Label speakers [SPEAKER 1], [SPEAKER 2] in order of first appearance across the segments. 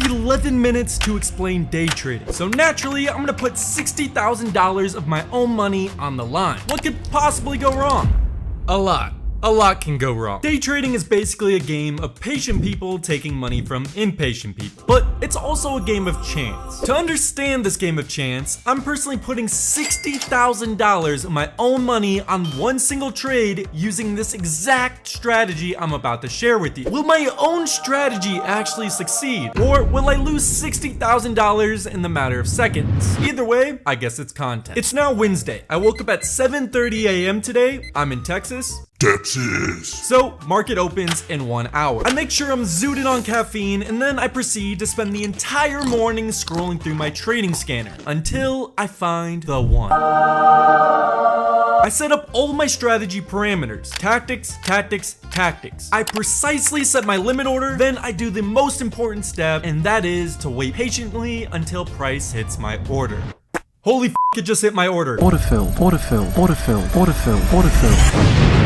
[SPEAKER 1] have 11 minutes to explain day trading. So naturally, I'm gonna put $60,000 of my own money on the line. What could possibly go wrong? A lot. A lot can go wrong. Day trading is basically a game of patient people taking money from impatient people, but it's also a game of chance. To understand this game of chance, I'm personally putting $60,000 of my own money on one single trade using this exact strategy I'm about to share with you. Will my own strategy actually succeed, or will I lose $60,000 in the matter of seconds? Either way, I guess it's content. It's now Wednesday. I woke up at 7:30 a.m. today. I'm in Texas.
[SPEAKER 2] Texas.
[SPEAKER 1] So, market opens in 1 hour. I make sure I'm zooted on caffeine, and then I proceed to spend the entire morning scrolling through my trading scanner until I find the one. I set up all my strategy parameters. Tactics, tactics, tactics. I precisely set my limit order, then I do the most important step, and that is to wait patiently until price hits my order. Holy f***, it just hit my order.
[SPEAKER 3] Autofill, autofill, autofill, autofill, autofill.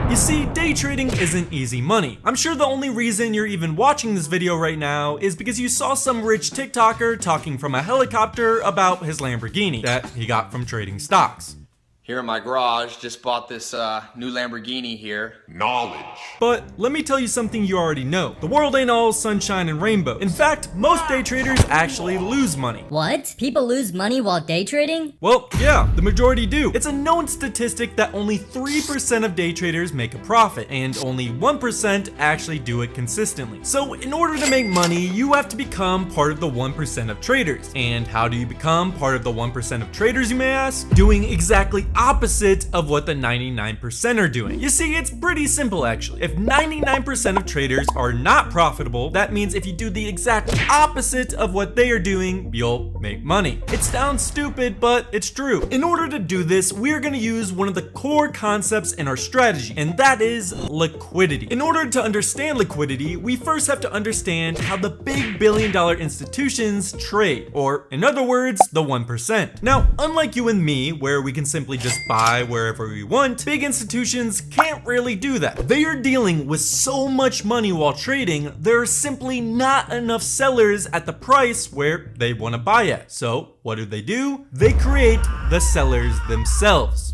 [SPEAKER 1] You see, day trading isn't easy money. I'm sure the only reason you're even watching this video right now is because you saw some rich TikToker talking from a helicopter about his Lamborghini that he got from trading stocks.
[SPEAKER 4] Here in my garage, just bought this new Lamborghini here.
[SPEAKER 2] Knowledge.
[SPEAKER 1] But let me tell you something you already know. The world ain't all sunshine and rainbows. In fact, most day traders actually lose money.
[SPEAKER 5] What? People lose money while day trading?
[SPEAKER 1] Well, yeah, the majority do. It's a known statistic that only 3% of day traders make a profit, and only 1% actually do it consistently. So in order to make money, you have to become part of the 1% of traders. And how do you become part of the 1% of traders, you may ask? Doing exactly opposite of what the 99% are doing. You see, it's pretty simple actually. If 99% of traders are not profitable, that means if you do the exact opposite of what they are doing, you'll make money. It sounds stupid, but it's true. In order to do this, we're gonna use one of the core concepts in our strategy, and that is liquidity. In order to understand liquidity, we first have to understand how the big billion-dollar institutions trade, or in other words, the 1%. Now, unlike you and me, where we can simply just buy wherever we want, big institutions can't really do that. They are dealing with so much money while trading, there are simply not enough sellers at the price where they want to buy at. So what do? They create the sellers themselves.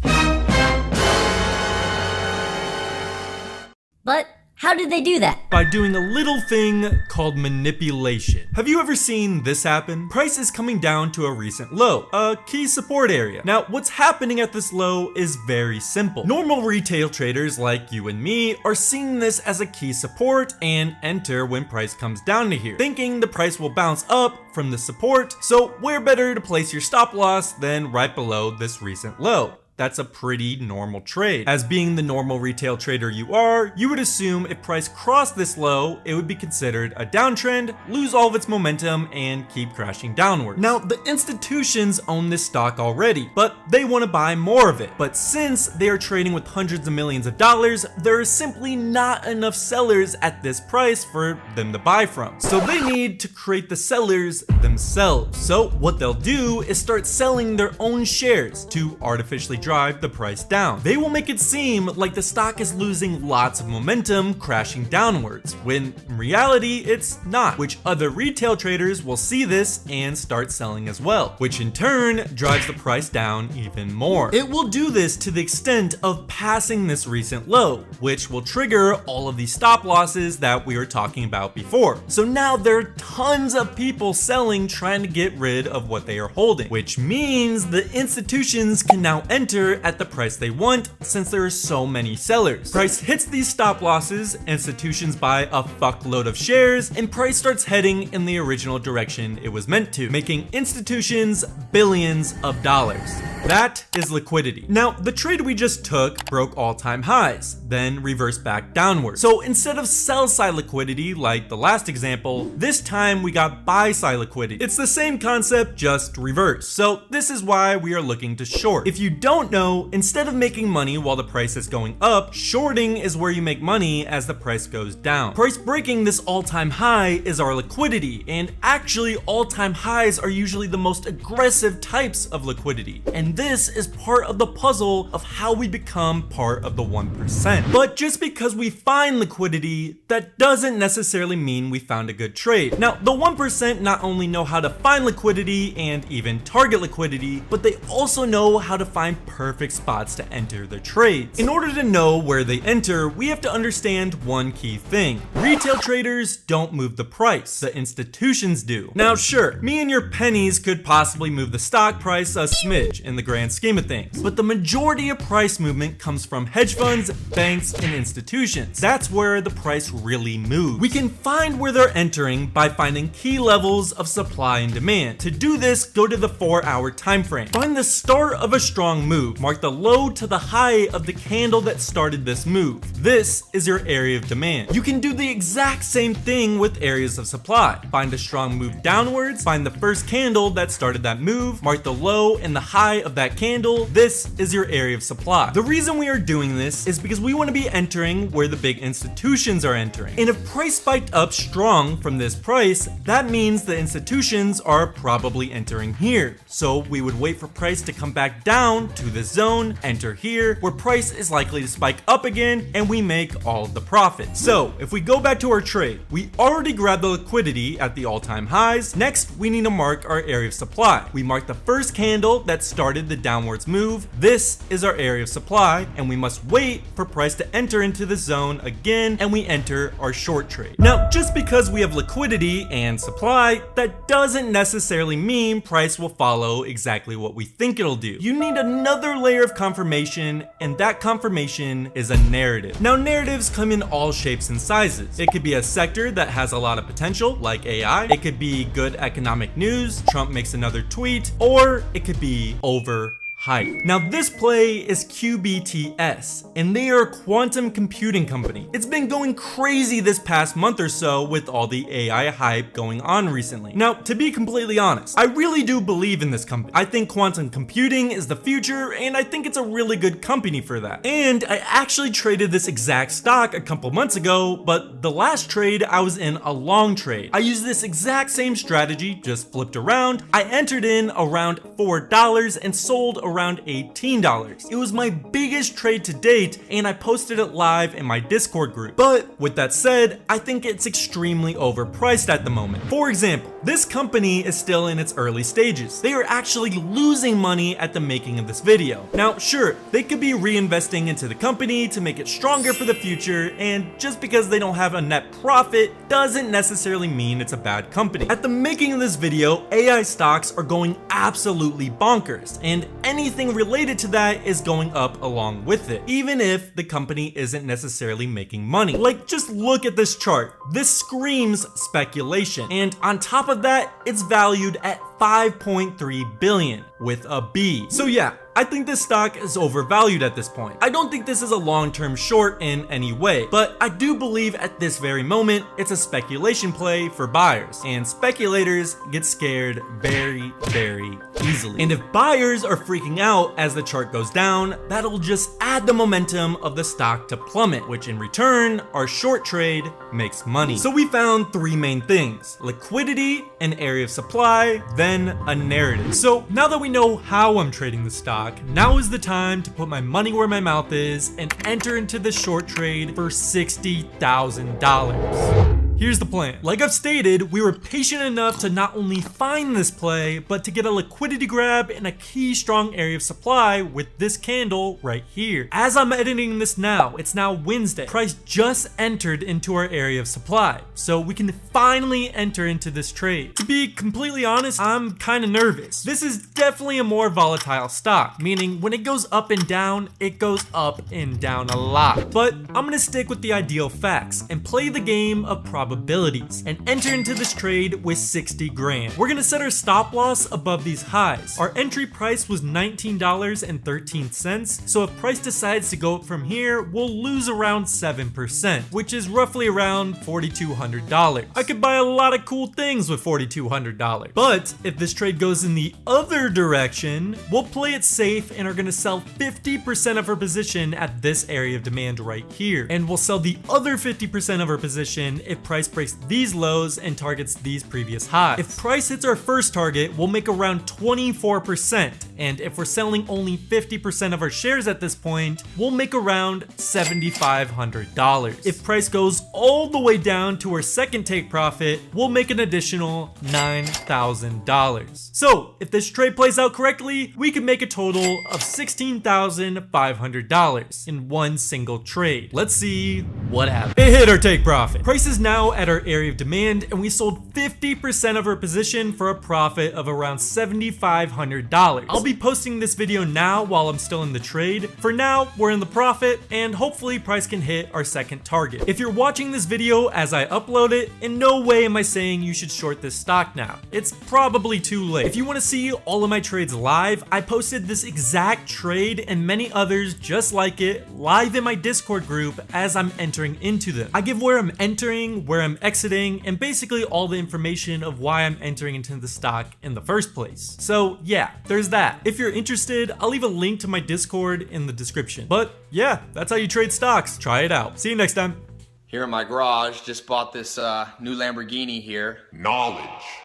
[SPEAKER 5] But how did they do that?
[SPEAKER 1] By doing a little thing called manipulation. Have you ever seen this happen? Price is coming down to a recent low, a key support area. Now, what's happening at this low is very simple. Normal retail traders like you and me are seeing this as a key support and enter when price comes down to here, thinking the price will bounce up from the support, so where better to place your stop loss than right below this recent low. That's a pretty normal trade. As being the normal retail trader you are, you would assume if price crossed this low, it would be considered a downtrend, lose all of its momentum, and keep crashing downward. Now, the institutions own this stock already, but they want to buy more of it. But since they are trading with hundreds of millions of dollars, there are simply not enough sellers at this price for them to buy from. So they need to create the sellers themselves. So what they'll do is start selling their own shares to artificially drive the price down. They will make it seem like the stock is losing lots of momentum, crashing downwards, when in reality it's not, which other retail traders will see this and start selling as well, which in turn drives the price down even more. It will do this to the extent of passing this recent low, which will trigger all of these stop losses that we were talking about before. So now there are tons of people selling, trying to get rid of what they are holding, which means the institutions can now enter at the price they want since there are so many sellers. Price hits these stop losses, institutions buy a fuckload of shares, and price starts heading in the original direction it was meant to, making institutions billions of dollars. That is liquidity. Now, the trade we just took broke all-time highs, then reversed back downward. So instead of sell-side liquidity like the last example, this time we got buy-side liquidity. It's the same concept, just reversed. So this is why we are looking to short. If you don't know, instead of making money while the price is going up, shorting is where you make money as the price goes down. Price breaking this all-time high is our liquidity, and actually all-time highs are usually the most aggressive types of liquidity. And this is part of the puzzle of how we become part of the 1%. But just because we find liquidity, that doesn't necessarily mean we found a good trade. Now, Now, the 1% not only know how to find liquidity and even target liquidity, but they also know how to find perfect spots to enter their trades. In order to know where they enter, we have to understand one key thing. Retail traders don't move the price, the institutions do. Now sure, me and your pennies could possibly move the stock price a smidge in the grand scheme of things, but the majority of price movement comes from hedge funds, banks, and institutions. That's where the price really moves. We can find where they're entering by finding key levels of supply and demand. To do this, go to the 4-hour time frame. Find the start of a strong move. Mark the low to the high of the candle that started this move. This is your area of demand. You can do the exact same thing with areas of supply. Find a strong move downwards, find the first candle that started that move, mark the low and the high of that candle. This is your area of supply. The reason we are doing this is because we want to be entering where the big institutions are entering. And if price spiked up strong from this price, that means the institutions are probably entering here. So we would wait for price to come back down to the zone, enter here, where price is likely to spike up again, and we make all of the profit. So if we go back to our trade, we already grabbed the liquidity at the all-time highs. Next, we need to mark our area of supply. We mark the first candle that started the downwards move. This is our area of supply, and we must wait for price to enter into the zone again, and we enter our short trade. Now, just because we have liquidity and supply, that doesn't necessarily mean price will follow exactly what we think it'll do. You need another layer of confirmation, and that confirmation is a narrative. Now, narratives come in all shapes and sizes. It could be a sector that has a lot of potential, like AI. It could be good economic news, Trump makes another tweet, or it could be over hype. Now this play is QBTS, and they are a quantum computing company. It's been going crazy this past month or so with all the AI hype going on recently. Now, to be completely honest, I really do believe in this company. I think quantum computing is the future, and I think it's a really good company for that. And I actually traded this exact stock a couple months ago, but the last trade I was in a long trade. I used this exact same strategy, just flipped around. I entered in around $4 and sold around $18. It was my biggest trade to date, and I posted it live in my Discord group. But with that said, I think it's extremely overpriced at the moment. For example, this company is still in its early stages. They are actually losing money at the making of this video. Now, sure, they could be reinvesting into the company to make it stronger for the future, and just because they don't have a net profit doesn't necessarily mean it's a bad company. At the making of this video, AI stocks are going absolutely bonkers, and anything related to that is going up along with it, even if the company isn't necessarily making money. Like, just look at this chart. This screams speculation, and on top of that, it's valued at $5.3 billion with a B. So yeah, I think this stock is overvalued at this point. I don't think this is a long-term short in any way, but I do believe at this very moment, it's a speculation play for buyers, and speculators get scared very, very easily. And if buyers are freaking out as the chart goes down, that'll just add the momentum of the stock to plummet, which in return, our short trade makes money. So we found three main things: liquidity, an area of supply, then a narrative. So now that we know how I'm trading the stock, now is the time to put my money where my mouth is and enter into the short trade for $60,000. Here's the plan. Like I've stated, we were patient enough to not only find this play, but to get a liquidity grab in a key strong area of supply with this candle right here. As I'm editing this now, it's now Wednesday. Price just entered into our area of supply, so we can finally enter into this trade. To be completely honest, I'm kind of nervous. This is definitely a more volatile stock, meaning when it goes up and down, it goes up and down a lot. But I'm gonna stick with the ideal facts and play the game of probabilities and enter into this trade with 60 grand. We're gonna set our stop loss above these highs. Our entry price was $19.13, so if price decides to go up from here, we'll lose around 7%, which is roughly around $4,200. I could buy a lot of cool things with $4,200. But if this trade goes in the other direction, we'll play it safe and are gonna sell 50% of our position at this area of demand right here. And we'll sell the other 50% of our position if price breaks these lows and targets these previous highs. If price hits our first target, we'll make around 24%, And if we're selling only 50% of our shares at this point, we'll make around $7,500. If price goes all the way down to our second take profit, we'll make an additional $9,000. So if this trade plays out correctly, we could make a total of $16,500 in one single trade. Let's see what happens. It hit our take profit. Price is now at our area of demand, and we sold 50% of our position for a profit of around $7,500. I'll be posting this video now while I'm still in the trade. For now, we're in the profit, and hopefully price can hit our second target. If you're watching this video as I upload it, in no way am I saying you should short this stock now. It's probably too late. If you want to see all of my trades live, I posted this exact trade and many others just like it live in my Discord group as I'm entering into them. I give where I'm entering, where I'm exiting, and basically all the information of why I'm entering into the stock in the first place. So yeah, there's that. If you're interested, I'll leave a link to my Discord in the description. But yeah, that's how you trade stocks. Try it out. See you next time.
[SPEAKER 4] Here in my garage, just bought this new Lamborghini here.
[SPEAKER 2] Knowledge.